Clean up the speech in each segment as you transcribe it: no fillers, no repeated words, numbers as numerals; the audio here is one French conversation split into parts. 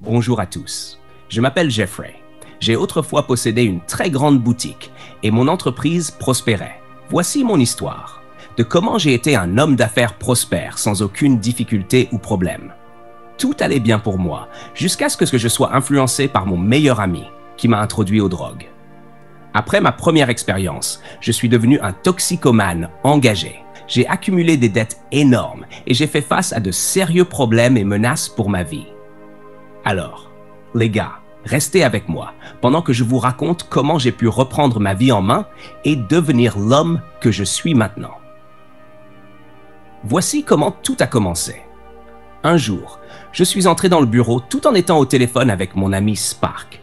Bonjour à tous, je m'appelle Jeffrey. J'ai autrefois possédé une très grande boutique et mon entreprise prospérait. Voici mon histoire, de comment j'ai été un homme d'affaires prospère sans aucune difficulté ou problème. Tout allait bien pour moi, jusqu'à ce que je sois influencé par mon meilleur ami, qui m'a introduit aux drogues. Après ma première expérience, je suis devenu un toxicomane engagé. J'ai accumulé des dettes énormes et j'ai fait face à de sérieux problèmes et menaces pour ma vie. Alors, les gars, restez avec moi pendant que je vous raconte comment j'ai pu reprendre ma vie en main et devenir l'homme que je suis maintenant. Voici comment tout a commencé. Un jour, je suis entré dans le bureau tout en étant au téléphone avec mon ami Spark.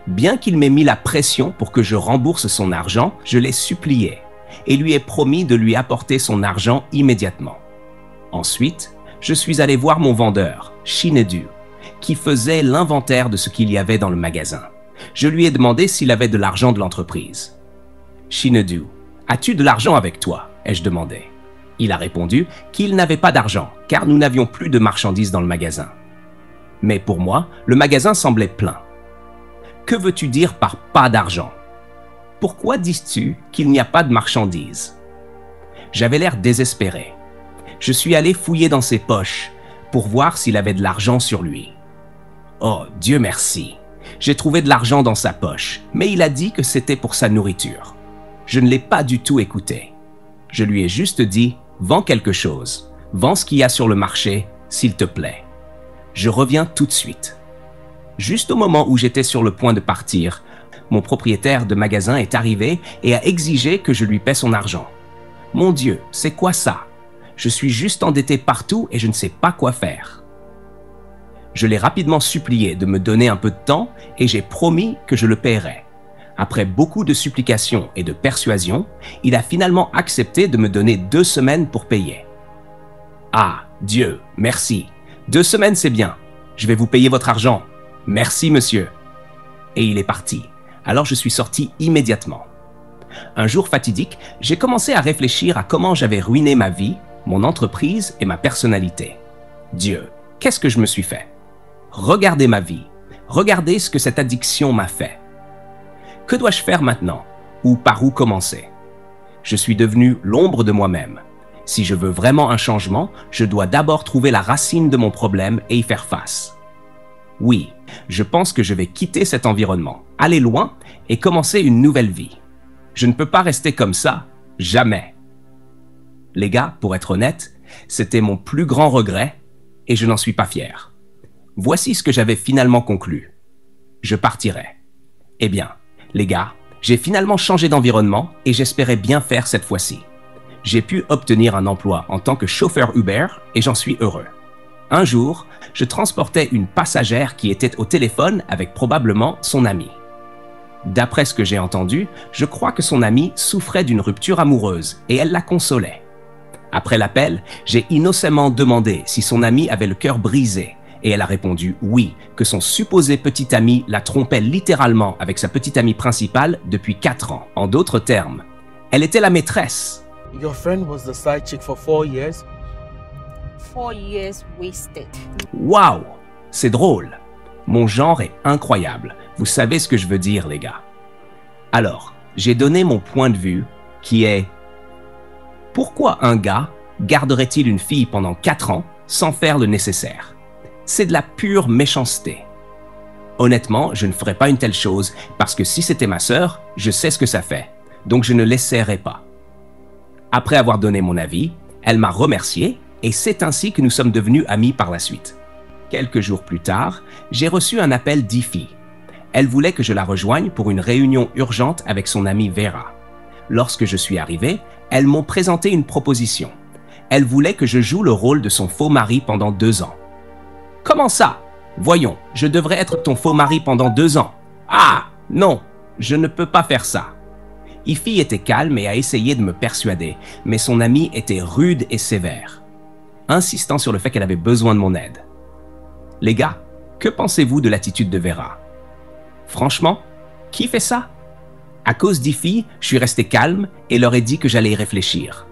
Bien qu'il m'ait mis la pression pour que je rembourse son argent, je l'ai supplié et lui ai promis de lui apporter son argent immédiatement. Ensuite, je suis allé voir mon vendeur, Shinedu, qui faisait l'inventaire de ce qu'il y avait dans le magasin. Je lui ai demandé s'il avait de l'argent de l'entreprise. « Shinedu, as-tu de l'argent avec toi ?» ai-je demandé. Il a répondu qu'il n'avait pas d'argent, car nous n'avions plus de marchandises dans le magasin. Mais pour moi, le magasin semblait plein. « Que veux-tu dire par « pas d'argent » ? Pourquoi dis-tu qu'il n'y a pas de marchandises ?» J'avais l'air désespéré. Je suis allé fouiller dans ses poches pour voir s'il avait de l'argent sur lui. Oh, Dieu merci! J'ai trouvé de l'argent dans sa poche, mais il a dit que c'était pour sa nourriture. Je ne l'ai pas du tout écouté. Je lui ai juste dit « Vends quelque chose. Vends ce qu'il y a sur le marché, s'il te plaît. Je reviens tout de suite. » Juste au moment où j'étais sur le point de partir, mon propriétaire de magasin est arrivé et a exigé que je lui paie son argent. Mon Dieu, c'est quoi ça? Je suis juste endetté partout et je ne sais pas quoi faire. Je l'ai rapidement supplié de me donner un peu de temps et j'ai promis que je le paierais. Après beaucoup de supplications et de persuasions, il a finalement accepté de me donner 2 semaines pour payer. Ah, Dieu, merci. 2 semaines, c'est bien. Je vais vous payer votre argent. Merci, monsieur. Et il est parti. Alors je suis sorti immédiatement. Un jour fatidique, j'ai commencé à réfléchir à comment j'avais ruiné ma vie, mon entreprise et ma personnalité. Dieu, qu'est-ce que je me suis fait? Regardez ma vie. Regardez ce que cette addiction m'a fait. Que dois-je faire maintenant? Ou par où commencer? Je suis devenu l'ombre de moi-même. Si je veux vraiment un changement, je dois d'abord trouver la racine de mon problème et y faire face. Oui, je pense que je vais quitter cet environnement, aller loin et commencer une nouvelle vie. Je ne peux pas rester comme ça, jamais. Les gars, pour être honnête, c'était mon plus grand regret et je n'en suis pas fier. Voici ce que j'avais finalement conclu. Je partirai. Eh bien, les gars, j'ai finalement changé d'environnement et j'espérais bien faire cette fois-ci. J'ai pu obtenir un emploi en tant que chauffeur Uber et j'en suis heureux. Un jour, je transportais une passagère qui était au téléphone avec probablement son ami. D'après ce que j'ai entendu, je crois que son ami souffrait d'une rupture amoureuse et elle la consolait. Après l'appel, j'ai innocemment demandé si son ami avait le cœur brisé et elle a répondu oui, que son supposé petit ami la trompait littéralement avec sa petite amie principale depuis 4 ans. En d'autres termes, elle était la maîtresse. Your friend was the side chick for 4 years. 4 years wasted. Waouh, c'est drôle. Mon genre est incroyable. Vous savez ce que je veux dire, les gars. Alors, j'ai donné mon point de vue qui est: pourquoi un gars garderait-il une fille pendant 4 ans sans faire le nécessaire? C'est de la pure méchanceté. Honnêtement, je ne ferais pas une telle chose parce que si c'était ma sœur, je sais ce que ça fait. Donc je ne l'essaierai pas. Après avoir donné mon avis, elle m'a remercié et c'est ainsi que nous sommes devenus amis par la suite. Quelques jours plus tard, j'ai reçu un appel d'Ifi. Elle voulait que je la rejoigne pour une réunion urgente avec son amie Vera. Lorsque je suis arrivé, elles m'ont présenté une proposition. Elles voulaient que je joue le rôle de son faux mari pendant 2 ans. Comment ça? Voyons, je devrais être ton faux mari pendant 2 ans. Ah, non, je ne peux pas faire ça. Ifi était calme et a essayé de me persuader, mais son amie était rude et sévère, insistant sur le fait qu'elle avait besoin de mon aide. Les gars, que pensez-vous de l'attitude de Vera? Franchement, qui fait ça? À cause d'Ifi, je suis resté calme et leur ai dit que j'allais y réfléchir.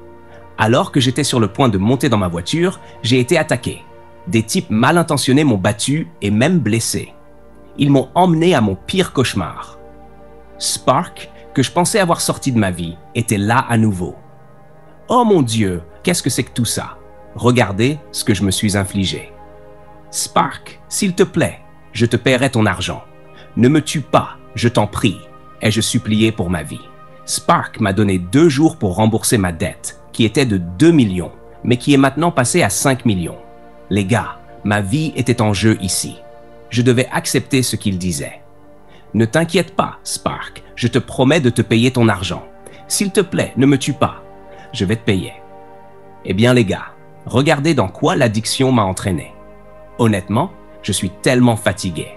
Alors que j'étais sur le point de monter dans ma voiture, j'ai été attaqué. Des types mal intentionnés m'ont battu et même blessé. Ils m'ont emmené à mon pire cauchemar. Spark, que je pensais avoir sorti de ma vie, était là à nouveau. Oh mon Dieu, qu'est-ce que c'est que tout ça? Regardez ce que je me suis infligé. Spark, s'il te plaît, je te paierai ton argent. Ne me tue pas, je t'en prie, ai-je supplié pour ma vie. Spark m'a donné 2 jours pour rembourser ma dette, qui était de 2 millions, mais qui est maintenant passée à 5 millions. Les gars, ma vie était en jeu ici. Je devais accepter ce qu'il disait. Ne t'inquiète pas, Spark, je te promets de te payer ton argent. S'il te plaît, ne me tue pas. Je vais te payer. Eh bien les gars, regardez dans quoi l'addiction m'a entraîné. Honnêtement, je suis tellement fatigué.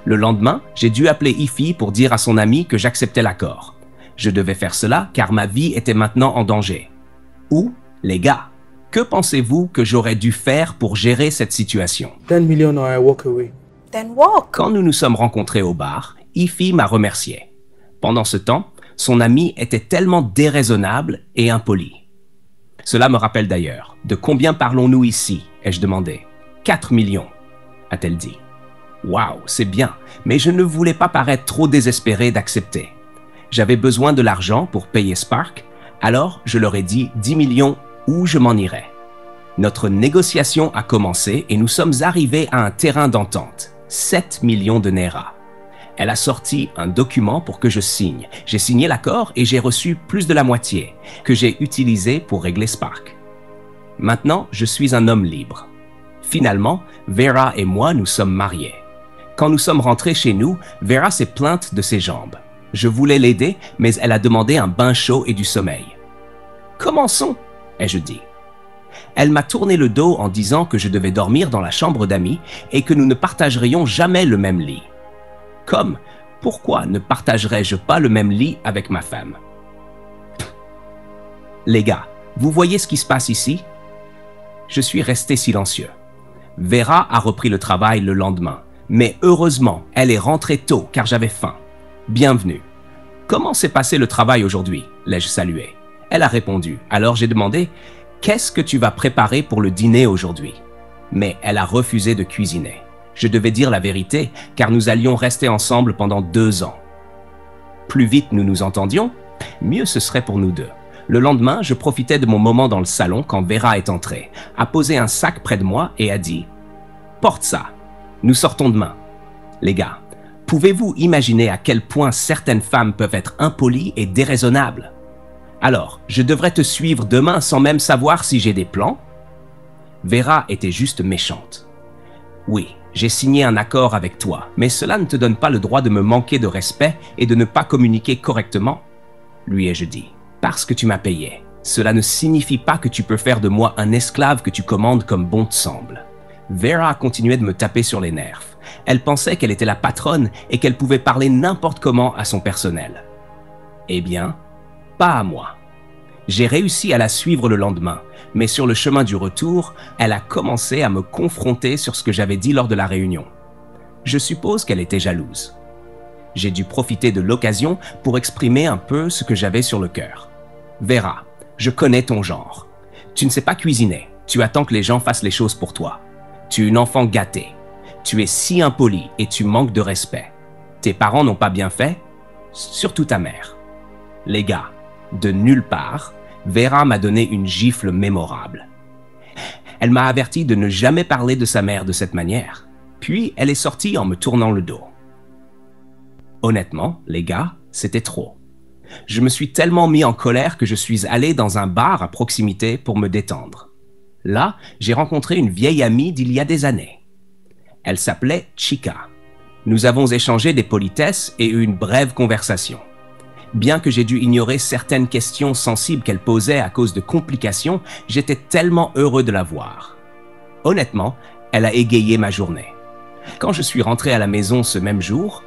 Le lendemain, j'ai dû appeler Ify pour dire à son ami que j'acceptais l'accord. Je devais faire cela car ma vie était maintenant en danger. Ou, les gars, que pensez-vous que j'aurais dû faire pour gérer cette situation? 10 million or I walk away. Then walk. Quand nous nous sommes rencontrés au bar, Ify m'a remercié. Pendant ce temps, son ami était tellement déraisonnable et impoli. Cela me rappelle d'ailleurs, de combien parlons-nous ici, ai-je demandé. 4 millions, a-t-elle dit. Waouh, c'est bien, mais je ne voulais pas paraître trop désespéré d'accepter. J'avais besoin de l'argent pour payer Spark, alors je leur ai dit 10 millions ou je m'en irais. Notre négociation a commencé et nous sommes arrivés à un terrain d'entente, 7 millions de Naira. Elle a sorti un document pour que je signe. J'ai signé l'accord et j'ai reçu plus de la moitié, que j'ai utilisé pour régler Spark. Maintenant, je suis un homme libre. Finalement, Vera et moi nous sommes mariés. Quand nous sommes rentrés chez nous, Vera s'est plainte de ses jambes. Je voulais l'aider, mais elle a demandé un bain chaud et du sommeil. « Commençons !» ai-je dit. Elle m'a tourné le dos en disant que je devais dormir dans la chambre d'amis et que nous ne partagerions jamais le même lit. Comme, pourquoi ne partagerais-je pas le même lit avec ma femme? Les gars, vous voyez ce qui se passe ici? Je suis resté silencieux. Vera a repris le travail le lendemain, mais heureusement, elle est rentrée tôt car j'avais faim. Bienvenue. Comment s'est passé le travail aujourd'hui? L'ai-je salué. Elle a répondu. Alors j'ai demandé, qu'est-ce que tu vas préparer pour le dîner aujourd'hui? Mais elle a refusé de cuisiner. Je devais dire la vérité, car nous allions rester ensemble pendant 2 ans. Plus vite nous nous entendions, mieux ce serait pour nous deux. Le lendemain, je profitais de mon moment dans le salon quand Vera est entrée, a posé un sac près de moi et a dit « Porte ça, nous sortons demain. » Les gars, pouvez-vous imaginer à quel point certaines femmes peuvent être impolies et déraisonnables? Alors, je devrais te suivre demain sans même savoir si j'ai des plans? Vera était juste méchante. Oui, j'ai signé un accord avec toi, mais cela ne te donne pas le droit de me manquer de respect et de ne pas communiquer correctement, lui ai-je dit. Parce que tu m'as payé, cela ne signifie pas que tu peux faire de moi un esclave que tu commandes comme bon te semble. Vera continuait de me taper sur les nerfs. Elle pensait qu'elle était la patronne et qu'elle pouvait parler n'importe comment à son personnel. Eh bien, pas à moi. J'ai réussi à la suivre le lendemain, mais sur le chemin du retour, elle a commencé à me confronter sur ce que j'avais dit lors de la réunion. Je suppose qu'elle était jalouse. J'ai dû profiter de l'occasion pour exprimer un peu ce que j'avais sur le cœur. Vera, je connais ton genre. Tu ne sais pas cuisiner, tu attends que les gens fassent les choses pour toi. Tu es une enfant gâtée. Tu es si impoli et tu manques de respect. Tes parents n'ont pas bien fait, surtout ta mère. Les gars, de nulle part, Vera m'a donné une gifle mémorable. Elle m'a averti de ne jamais parler de sa mère de cette manière. Puis elle est sortie en me tournant le dos. Honnêtement, les gars, c'était trop. Je me suis tellement mis en colère que je suis allé dans un bar à proximité pour me détendre. Là, j'ai rencontré une vieille amie d'il y a des années. Elle s'appelait Chica. Nous avons échangé des politesses et eu une brève conversation. Bien que j'ai dû ignorer certaines questions sensibles qu'elle posait à cause de complications, j'étais tellement heureux de la voir. Honnêtement, elle a égayé ma journée. Quand je suis rentré à la maison ce même jour,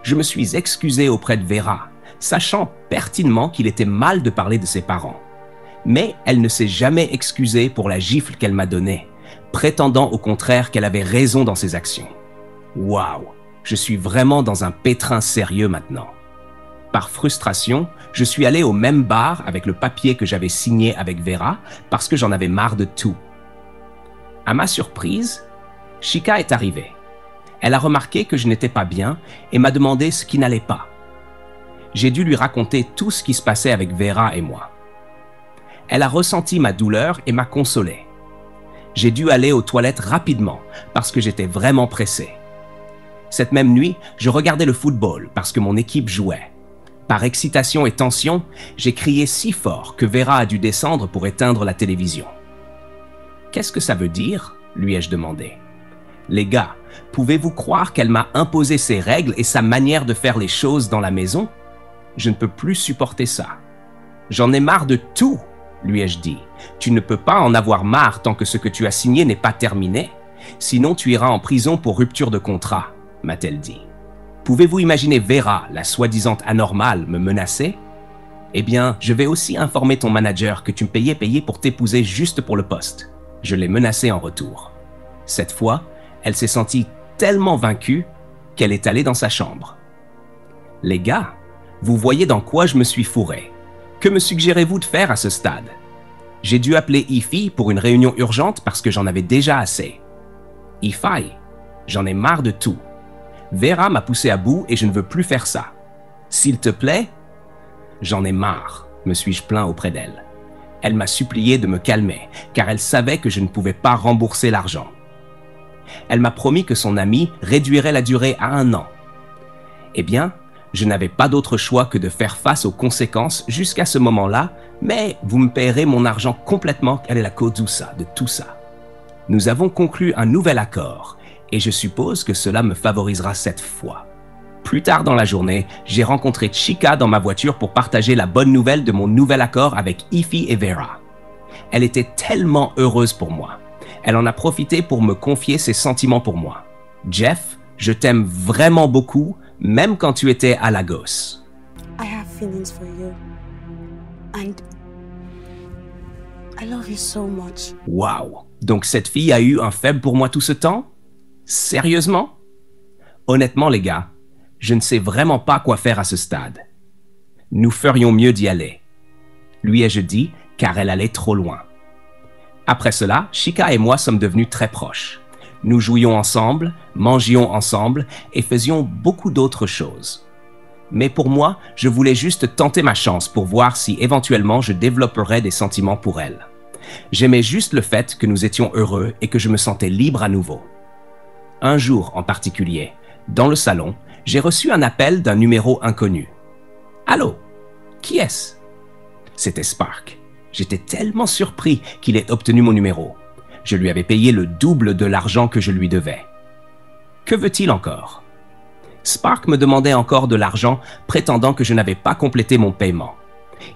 je me suis excusé auprès de Vera, sachant pertinemment qu'il était mal de parler de ses parents. Mais elle ne s'est jamais excusée pour la gifle qu'elle m'a donnée, prétendant au contraire qu'elle avait raison dans ses actions. Waouh, je suis vraiment dans un pétrin sérieux maintenant. Par frustration, je suis allé au même bar avec le papier que j'avais signé avec Vera parce que j'en avais marre de tout. À ma surprise, Chika est arrivée. Elle a remarqué que je n'étais pas bien et m'a demandé ce qui n'allait pas. J'ai dû lui raconter tout ce qui se passait avec Vera et moi. Elle a ressenti ma douleur et m'a consolé. J'ai dû aller aux toilettes rapidement parce que j'étais vraiment pressé. Cette même nuit, je regardais le football parce que mon équipe jouait. Par excitation et tension, j'ai crié si fort que Vera a dû descendre pour éteindre la télévision. « Qu'est-ce que ça veut dire ?» lui ai-je demandé. « Les gars, pouvez-vous croire qu'elle m'a imposé ses règles et sa manière de faire les choses dans la maison? Je ne peux plus supporter ça. J'en ai marre de tout, lui ai-je dit. Tu ne peux pas en avoir marre tant que ce que tu as signé n'est pas terminé. Sinon, tu iras en prison pour rupture de contrat, m'a-t-elle dit. Pouvez-vous imaginer Vera, la soi-disant anormale, me menacer? Eh bien, je vais aussi informer ton manager que tu me payais pour t'épouser juste pour le poste. Je l'ai menacée en retour. Cette fois, elle s'est sentie tellement vaincue qu'elle est allée dans sa chambre. Les gars, vous voyez dans quoi je me suis fourré. Que me suggérez-vous de faire à ce stade? J'ai dû appeler Ify pour une réunion urgente parce que j'en avais déjà assez. Ify, j'en ai marre de tout. Vera m'a poussé à bout et je ne veux plus faire ça. S'il te plaît, j'en ai marre, me suis-je plaint auprès d'elle. Elle m'a supplié de me calmer, car elle savait que je ne pouvais pas rembourser l'argent. Elle m'a promis que son ami réduirait la durée à 1 an. Eh bien, je n'avais pas d'autre choix que de faire face aux conséquences jusqu'à ce moment-là, mais vous me payerez mon argent complètement. Quelle est la cause de tout ça? Nous avons conclu un nouvel accord, et je suppose que cela me favorisera cette fois. Plus tard dans la journée, j'ai rencontré Chika dans ma voiture pour partager la bonne nouvelle de mon nouvel accord avec Ify et Vera. Elle était tellement heureuse pour moi. Elle en a profité pour me confier ses sentiments pour moi. Jeff, je t'aime vraiment beaucoup, même quand tu étais à Lagos. I have feelings for you. And I love you so much. Wow! Donc cette fille a eu un faible pour moi tout ce temps? Sérieusement? Honnêtement, les gars, je ne sais vraiment pas quoi faire à ce stade. Nous ferions mieux d'y aller. Lui ai-je dit, car elle allait trop loin. Après cela, Chika et moi sommes devenus très proches. Nous jouions ensemble, mangions ensemble et faisions beaucoup d'autres choses. Mais pour moi, je voulais juste tenter ma chance pour voir si éventuellement je développerais des sentiments pour elle. J'aimais juste le fait que nous étions heureux et que je me sentais libre à nouveau. Un jour en particulier, dans le salon, j'ai reçu un appel d'un numéro inconnu. « Allô? Qui est-ce » C'était Spark. J'étais tellement surpris qu'il ait obtenu mon numéro. Je lui avais payé le double de l'argent que je lui devais. Que veut-il encore? Spark me demandait encore de l'argent, prétendant que je n'avais pas complété mon paiement.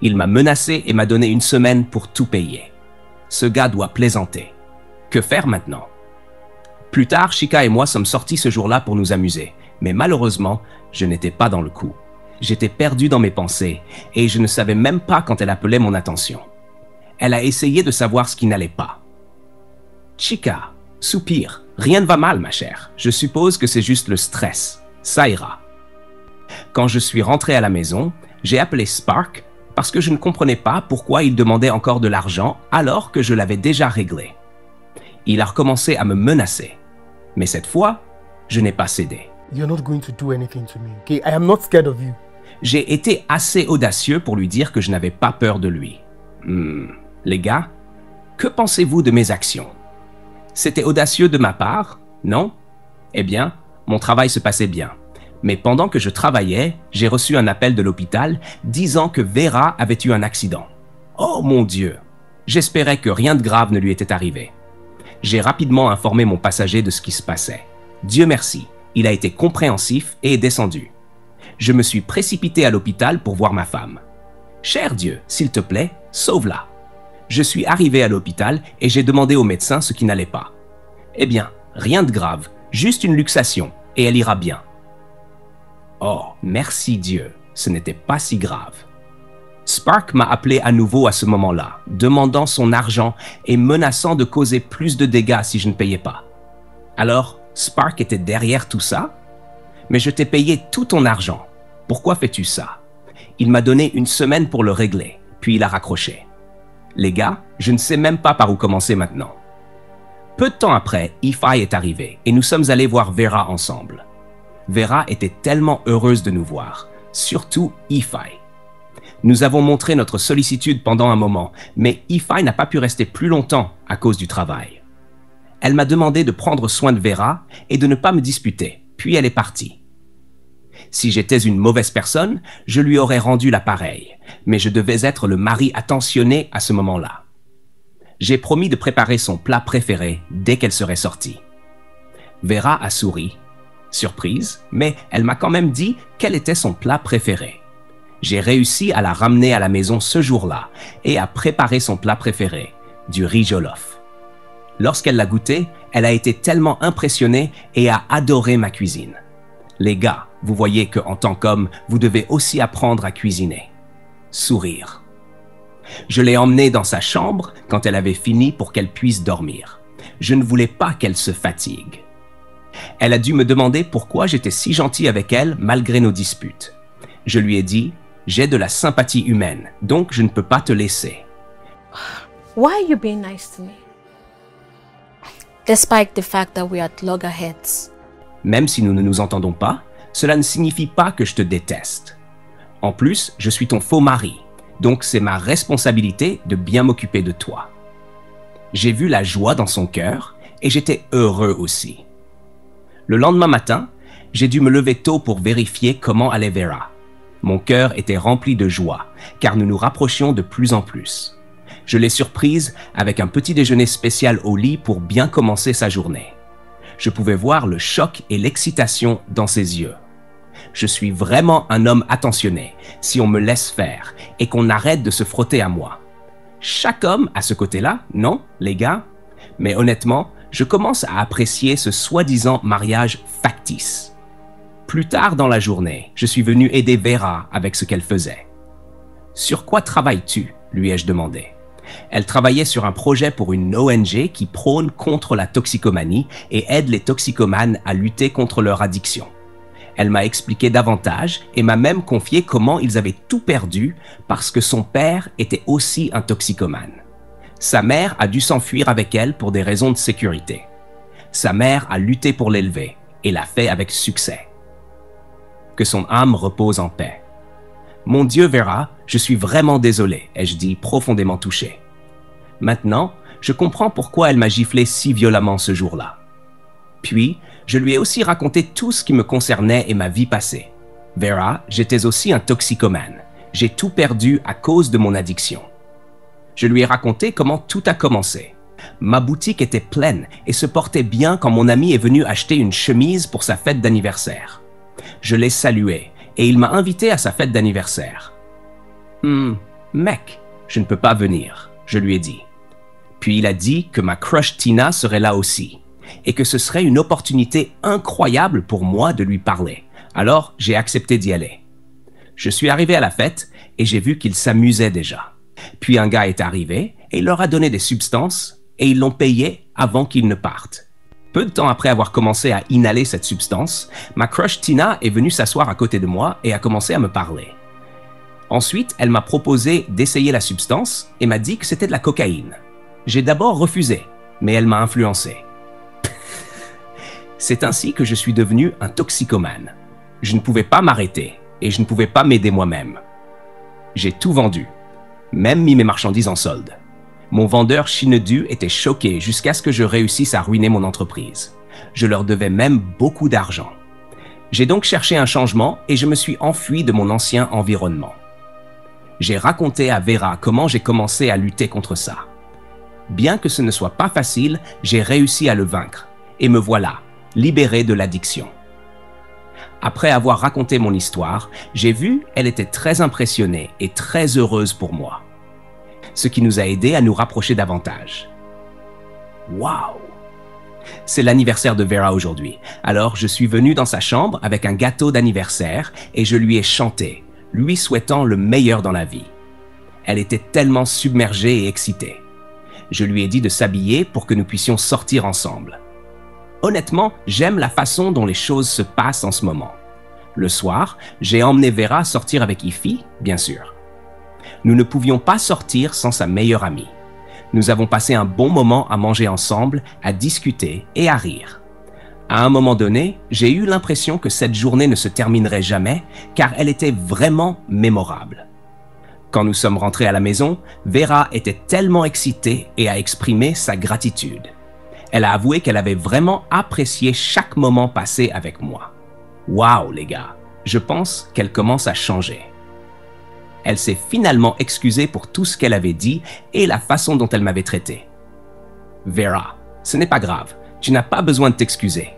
Il m'a menacé et m'a donné 1 semaine pour tout payer. Ce gars doit plaisanter. Que faire maintenant? Plus tard, Chika et moi sommes sortis ce jour-là pour nous amuser, mais malheureusement, je n'étais pas dans le coup. J'étais perdu dans mes pensées et je ne savais même pas quand elle appelait mon attention. Elle a essayé de savoir ce qui n'allait pas. Chika, soupire, rien ne va mal, ma chère. Je suppose que c'est juste le stress. Ça ira. Quand je suis rentré à la maison, j'ai appelé Spark parce que je ne comprenais pas pourquoi il demandait encore de l'argent alors que je l'avais déjà réglé. Il a recommencé à me menacer. Mais cette fois, je n'ai pas cédé. You're not going to do anything to me, okay? I am not scared of you. J'ai été assez audacieux pour lui dire que je n'avais pas peur de lui. Les gars, que pensez-vous de mes actions? C'était audacieux de ma part, non? Eh bien, mon travail se passait bien. Mais pendant que je travaillais, j'ai reçu un appel de l'hôpital disant que Vera avait eu un accident. Oh mon Dieu! J'espérais que rien de grave ne lui était arrivé. J'ai rapidement informé mon passager de ce qui se passait. Dieu merci, il a été compréhensif et est descendu. Je me suis précipité à l'hôpital pour voir ma femme. Cher Dieu, s'il te plaît, sauve-la. Je suis arrivé à l'hôpital et j'ai demandé au médecin ce qui n'allait pas. Eh bien, rien de grave, juste une luxation, et elle ira bien. Oh, merci Dieu, ce n'était pas si grave. Spark m'a appelé à nouveau à ce moment-là, demandant son argent et menaçant de causer plus de dégâts si je ne payais pas. Alors, Spark était derrière tout ça? Mais je t'ai payé tout ton argent. Pourquoi fais-tu ça? Il m'a donné 1 semaine pour le régler, puis il a raccroché. Les gars, je ne sais même pas par où commencer maintenant. Peu de temps après, Ify est arrivé et nous sommes allés voir Vera ensemble. Vera était tellement heureuse de nous voir, surtout Ify. Nous avons montré notre sollicitude pendant un moment, mais Ify n'a pas pu rester plus longtemps à cause du travail. Elle m'a demandé de prendre soin de Vera et de ne pas me disputer, puis elle est partie. Si j'étais une mauvaise personne, je lui aurais rendu l'appareil, mais je devais être le mari attentionné à ce moment-là. J'ai promis de préparer son plat préféré dès qu'elle serait sortie. Vera a souri, surprise, mais elle m'a quand même dit quel était son plat préféré. J'ai réussi à la ramener à la maison ce jour-là et à préparer son plat préféré, du riz jollof. Lorsqu'elle l'a goûté, elle a été tellement impressionnée et a adoré ma cuisine. Les gars, vous voyez qu'en tant qu'homme, vous devez aussi apprendre à cuisiner. Sourire. Je l'ai emmenée dans sa chambre quand elle avait fini pour qu'elle puisse dormir. Je ne voulais pas qu'elle se fatigue. Elle a dû me demander pourquoi j'étais si gentil avec elle malgré nos disputes. Je lui ai dit, j'ai de la sympathie humaine, donc je ne peux pas te laisser. Why are you being nice to me? Despite the fact that we are at loggerheads. Même si nous ne nous entendons pas, cela ne signifie pas que je te déteste. En plus, je suis ton faux mari, donc c'est ma responsabilité de bien m'occuper de toi. J'ai vu la joie dans son cœur et j'étais heureux aussi. Le lendemain matin, j'ai dû me lever tôt pour vérifier comment allait Vera. Mon cœur était rempli de joie, car nous nous rapprochions de plus en plus. Je l'ai surprise avec un petit déjeuner spécial au lit pour bien commencer sa journée. Je pouvais voir le choc et l'excitation dans ses yeux. Je suis vraiment un homme attentionné, si on me laisse faire et qu'on arrête de se frotter à moi. Chaque homme a ce côté-là, non, les gars? Mais honnêtement, je commence à apprécier ce soi-disant mariage factice. Plus tard dans la journée, je suis venu aider Vera avec ce qu'elle faisait. « Sur quoi travailles-tu » lui ai-je demandé. Elle travaillait sur un projet pour une ONG qui prône contre la toxicomanie et aide les toxicomanes à lutter contre leur addiction. Elle m'a expliqué davantage et m'a même confié comment ils avaient tout perdu parce que son père était aussi un toxicomane. Sa mère a dû s'enfuir avec elle pour des raisons de sécurité. Sa mère a lutté pour l'élever et l'a fait avec succès. Que son âme repose en paix. Mon Dieu, Vera, je suis vraiment désolé, ai-je dit, profondément touché. Maintenant, je comprends pourquoi elle m'a giflé si violemment ce jour-là. Puis, je lui ai aussi raconté tout ce qui me concernait et ma vie passée. Vera, j'étais aussi un toxicomane. J'ai tout perdu à cause de mon addiction. Je lui ai raconté comment tout a commencé. Ma boutique était pleine et se portait bien quand mon ami est venu acheter une chemise pour sa fête d'anniversaire. Je l'ai salué et il m'a invité à sa fête d'anniversaire. « Mec, je ne peux pas venir », je lui ai dit. Puis il a dit que ma crush Tina serait là aussi et que ce serait une opportunité incroyable pour moi de lui parler. Alors, j'ai accepté d'y aller. Je suis arrivé à la fête et j'ai vu qu'ils s'amusaient déjà. Puis un gars est arrivé et il leur a donné des substances et ils l'ont payé avant qu'ils ne partent. Peu de temps après avoir commencé à inhaler cette substance, ma crush Tina est venue s'asseoir à côté de moi et a commencé à me parler. Ensuite, elle m'a proposé d'essayer la substance et m'a dit que c'était de la cocaïne. J'ai d'abord refusé, mais elle m'a influencé. C'est ainsi que je suis devenu un toxicomane. Je ne pouvais pas m'arrêter et je ne pouvais pas m'aider moi-même. J'ai tout vendu, même mis mes marchandises en solde. Mon vendeur Chinedu était choqué jusqu'à ce que je réussisse à ruiner mon entreprise. Je leur devais même beaucoup d'argent. J'ai donc cherché un changement et je me suis enfui de mon ancien environnement. J'ai raconté à Vera comment j'ai commencé à lutter contre ça. Bien que ce ne soit pas facile, j'ai réussi à le vaincre. Et me voilà, libéré de l'addiction. Après avoir raconté mon histoire, j'ai vu qu'elle était très impressionnée et très heureuse pour moi. Ce qui nous a aidés à nous rapprocher davantage. Waouh! C'est l'anniversaire de Vera aujourd'hui, alors je suis venu dans sa chambre avec un gâteau d'anniversaire et je lui ai chanté, lui souhaitant le meilleur dans la vie. Elle était tellement submergée et excitée. Je lui ai dit de s'habiller pour que nous puissions sortir ensemble. Honnêtement, j'aime la façon dont les choses se passent en ce moment. Le soir, j'ai emmené Vera sortir avec Ify, bien sûr. Nous ne pouvions pas sortir sans sa meilleure amie. Nous avons passé un bon moment à manger ensemble, à discuter et à rire. À un moment donné, j'ai eu l'impression que cette journée ne se terminerait jamais, car elle était vraiment mémorable. Quand nous sommes rentrés à la maison, Vera était tellement excitée et a exprimé sa gratitude. Elle a avoué qu'elle avait vraiment apprécié chaque moment passé avec moi. Waouh, les gars, je pense qu'elle commence à changer. Elle s'est finalement excusée pour tout ce qu'elle avait dit et la façon dont elle m'avait traité. Vera, ce n'est pas grave, tu n'as pas besoin de t'excuser.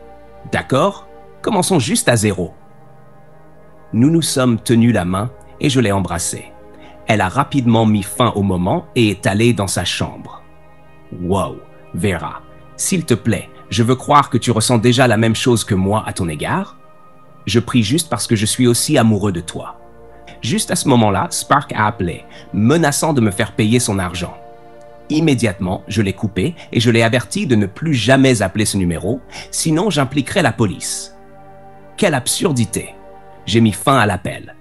D'accord? Commençons juste à zéro. Nous nous sommes tenus la main et je l'ai embrassée. Elle a rapidement mis fin au moment et est allée dans sa chambre. Wow, Vera, s'il te plaît, je veux croire que tu ressens déjà la même chose que moi à ton égard. Je prie juste parce que je suis aussi amoureux de toi. Juste à ce moment-là, Spark a appelé, menaçant de me faire payer son argent. Immédiatement, je l'ai coupé et je l'ai averti de ne plus jamais appeler ce numéro, sinon j'impliquerais la police. Quelle absurdité! J'ai mis fin à l'appel.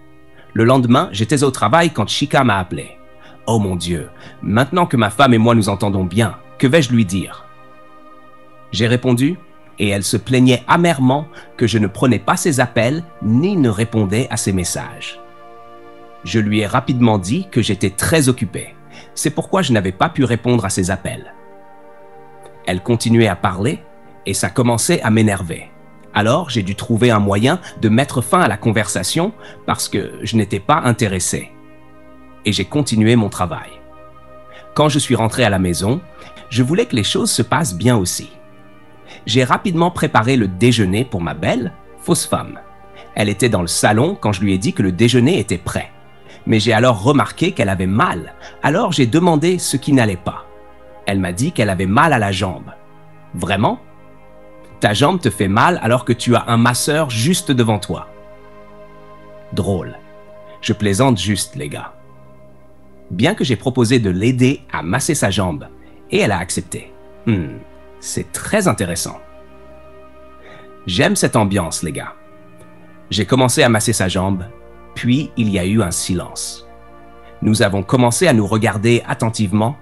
Le lendemain, j'étais au travail quand Chika m'a appelé. Oh mon Dieu, maintenant que ma femme et moi nous entendons bien, que vais-je lui dire? J'ai répondu et elle se plaignait amèrement que je ne prenais pas ses appels ni ne répondais à ses messages. Je lui ai rapidement dit que j'étais très occupé. C'est pourquoi je n'avais pas pu répondre à ses appels. Elle continuait à parler et ça commençait à m'énerver. Alors, j'ai dû trouver un moyen de mettre fin à la conversation parce que je n'étais pas intéressé. Et j'ai continué mon travail. Quand je suis rentré à la maison, je voulais que les choses se passent bien aussi. J'ai rapidement préparé le déjeuner pour ma belle, fausse femme. Elle était dans le salon quand je lui ai dit que le déjeuner était prêt. Mais j'ai alors remarqué qu'elle avait mal, alors j'ai demandé ce qui n'allait pas. Elle m'a dit qu'elle avait mal à la jambe. Vraiment? Ta jambe te fait mal alors que tu as un masseur juste devant toi. Drôle. Je plaisante juste, les gars. Bien que j'ai proposé de l'aider à masser sa jambe, et elle a accepté. C'est très intéressant. J'aime cette ambiance, les gars. J'ai commencé à masser sa jambe, puis il y a eu un silence. Nous avons commencé à nous regarder attentivement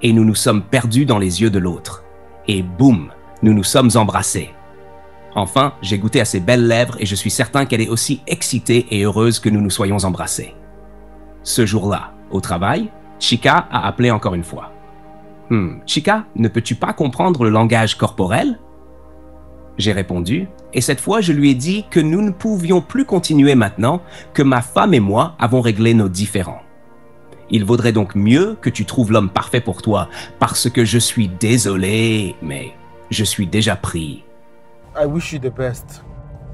et nous nous sommes perdus dans les yeux de l'autre. Et boum, nous nous sommes embrassés. Enfin, j'ai goûté à ses belles lèvres et je suis certain qu'elle est aussi excitée et heureuse que nous nous soyons embrassés. Ce jour-là, au travail, Chika a appelé encore une fois. Chika, ne peux-tu pas comprendre le langage corporel? J'ai répondu, et cette fois je lui ai dit que nous ne pouvions plus continuer maintenant que ma femme et moi avons réglé nos différends. Il vaudrait donc mieux que tu trouves l'homme parfait pour toi, parce que je suis désolé, mais je suis déjà pris. I wish you the best.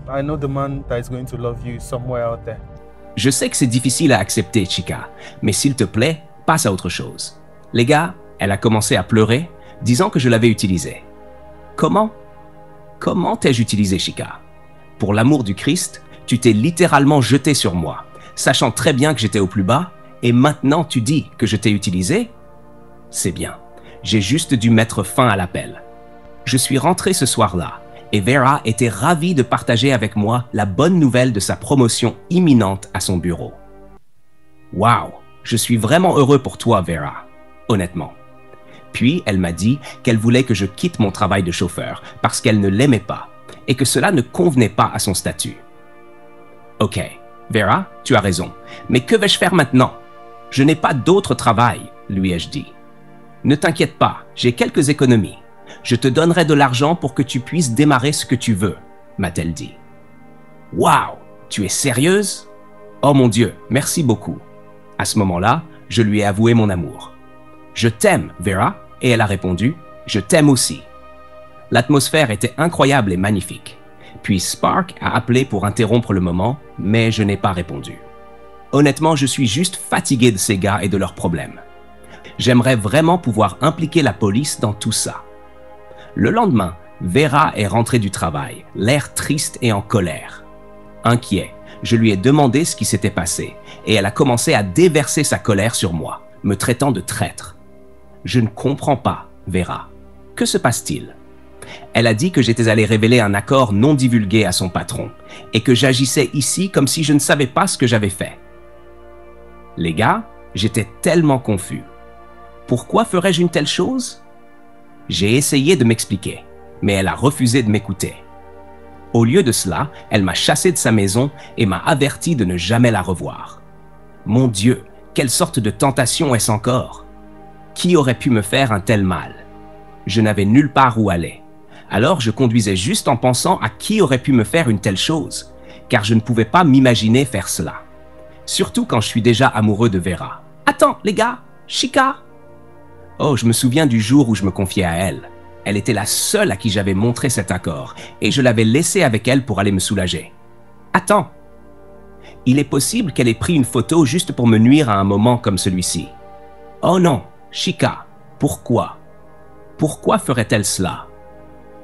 I know the man that is going to love you somewhere out there. Je sais que c'est difficile à accepter, Chika, mais s'il te plaît, passe à autre chose. Les gars, elle a commencé à pleurer, disant que je l'avais utilisée. Comment t'ai-je utilisé, Chika? Pour l'amour du Christ, tu t'es littéralement jeté sur moi, sachant très bien que j'étais au plus bas, et maintenant tu dis que je t'ai utilisé? C'est bien, j'ai juste dû mettre fin à l'appel. Je suis rentré ce soir-là, et Vera était ravie de partager avec moi la bonne nouvelle de sa promotion imminente à son bureau. Waouh, je suis vraiment heureux pour toi, Vera, honnêtement. Puis, elle m'a dit qu'elle voulait que je quitte mon travail de chauffeur parce qu'elle ne l'aimait pas et que cela ne convenait pas à son statut. Ok, Vera, tu as raison, mais que vais-je faire maintenant? Je n'ai pas d'autre travail, lui ai-je dit. Ne t'inquiète pas, j'ai quelques économies. Je te donnerai de l'argent pour que tu puisses démarrer ce que tu veux, m'a-t-elle dit. Waouh, tu es sérieuse? Oh mon Dieu, merci beaucoup. À ce moment-là, je lui ai avoué mon amour. Je t'aime, Vera, et elle a répondu, je t'aime aussi. L'atmosphère était incroyable et magnifique. Puis Spark a appelé pour interrompre le moment, mais je n'ai pas répondu. Honnêtement, je suis juste fatigué de ces gars et de leurs problèmes. J'aimerais vraiment pouvoir impliquer la police dans tout ça. Le lendemain, Vera est rentrée du travail, l'air triste et en colère. Inquiet, je lui ai demandé ce qui s'était passé et elle a commencé à déverser sa colère sur moi, me traitant de traître. Je ne comprends pas, Vera. Que se passe-t-il? Elle a dit que j'étais allé révéler un accord non divulgué à son patron et que j'agissais ici comme si je ne savais pas ce que j'avais fait. Les gars, j'étais tellement confus. Pourquoi ferais-je une telle chose? J'ai essayé de m'expliquer, mais elle a refusé de m'écouter. Au lieu de cela, elle m'a chassé de sa maison et m'a averti de ne jamais la revoir. Mon Dieu, quelle sorte de tentation est-ce encore? Qui aurait pu me faire un tel mal? Je n'avais nulle part où aller. Alors je conduisais juste en pensant à qui aurait pu me faire une telle chose, car je ne pouvais pas m'imaginer faire cela. Surtout quand je suis déjà amoureux de Vera. Attends, les gars, Chica! Oh, je me souviens du jour où je me confiais à elle. Elle était la seule à qui j'avais montré cet accord, et je l'avais laissée avec elle pour aller me soulager. Attends! Il est possible qu'elle ait pris une photo juste pour me nuire à un moment comme celui-ci. Oh non, Chica, pourquoi? Pourquoi ferait-elle cela?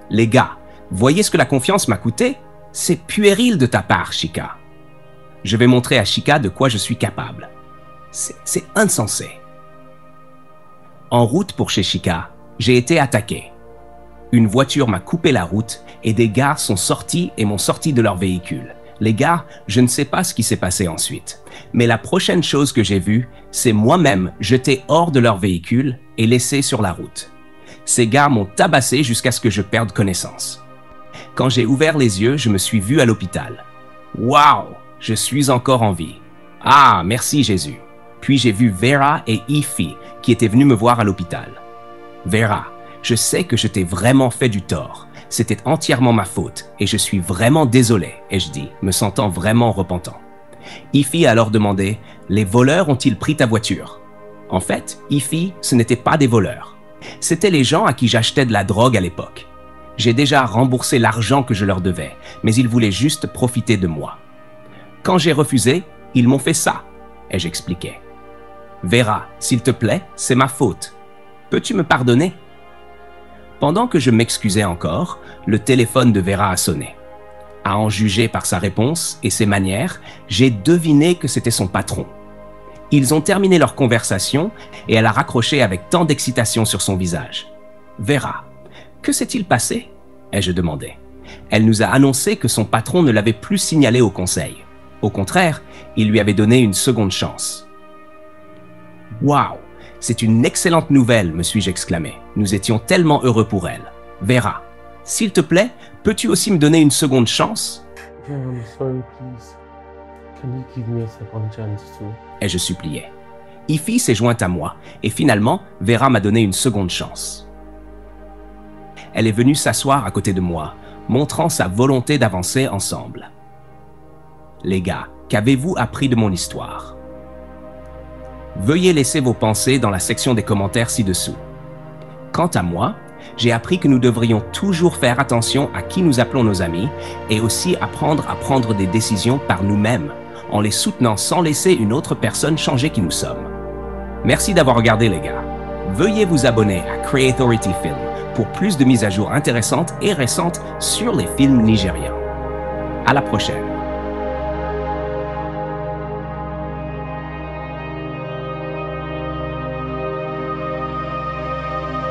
Les gars, voyez ce que la confiance m'a coûté? C'est puéril de ta part, Chica. Je vais montrer à Chica de quoi je suis capable. C'est insensé. En route pour chez Chica, j'ai été attaqué. Une voiture m'a coupé la route et des gars sont sortis et m'ont sorti de leur véhicule. Les gars, je ne sais pas ce qui s'est passé ensuite, mais la prochaine chose que j'ai vue, c'est moi-même jeté hors de leur véhicule et laissé sur la route. Ces gars m'ont tabassé jusqu'à ce que je perde connaissance. Quand j'ai ouvert les yeux, je me suis vu à l'hôpital. Waouh, je suis encore en vie. Ah, merci Jésus. Puis j'ai vu Vera et Ify qui étaient venus me voir à l'hôpital. Vera, je sais que je t'ai vraiment fait du tort. C'était entièrement ma faute et je suis vraiment désolé, ai-je dit, me sentant vraiment repentant. Ify a alors demandé « Les voleurs ont-ils pris ta voiture ?» En fait, Ify, ce n'était pas des voleurs. C'étaient les gens à qui j'achetais de la drogue à l'époque. J'ai déjà remboursé l'argent que je leur devais, mais ils voulaient juste profiter de moi. Quand j'ai refusé, ils m'ont fait ça, ai-je expliqué. Vera, s'il te plaît, c'est ma faute. Peux-tu me pardonner? Pendant que je m'excusais encore, le téléphone de Vera a sonné. À en juger par sa réponse et ses manières, j'ai deviné que c'était son patron. Ils ont terminé leur conversation et elle a raccroché avec tant d'excitation sur son visage. « Vera, que s'est-il passé ?» ai-je demandé. Elle nous a annoncé que son patron ne l'avait plus signalé au conseil. Au contraire, il lui avait donné une seconde chance. « Waouh, c'est une excellente nouvelle, me suis-je exclamé. Nous étions tellement heureux pour elle. Vera, s'il te plaît, peux-tu aussi me donner une seconde chance? » I'm sorry, please. Can you give me a second chance too? ai-je supplié. Ify s'est jointe à moi et finalement, Vera m'a donné une seconde chance. Elle est venue s'asseoir à côté de moi, montrant sa volonté d'avancer ensemble. Les gars, qu'avez-vous appris de mon histoire? Veuillez laisser vos pensées dans la section des commentaires ci-dessous. Quant à moi, j'ai appris que nous devrions toujours faire attention à qui nous appelons nos amis et aussi apprendre à prendre des décisions par nous-mêmes, en les soutenant sans laisser une autre personne changer qui nous sommes. Merci d'avoir regardé les gars. Veuillez vous abonner à Creatority Film pour plus de mises à jour intéressantes et récentes sur les films nigérians. À la prochaine.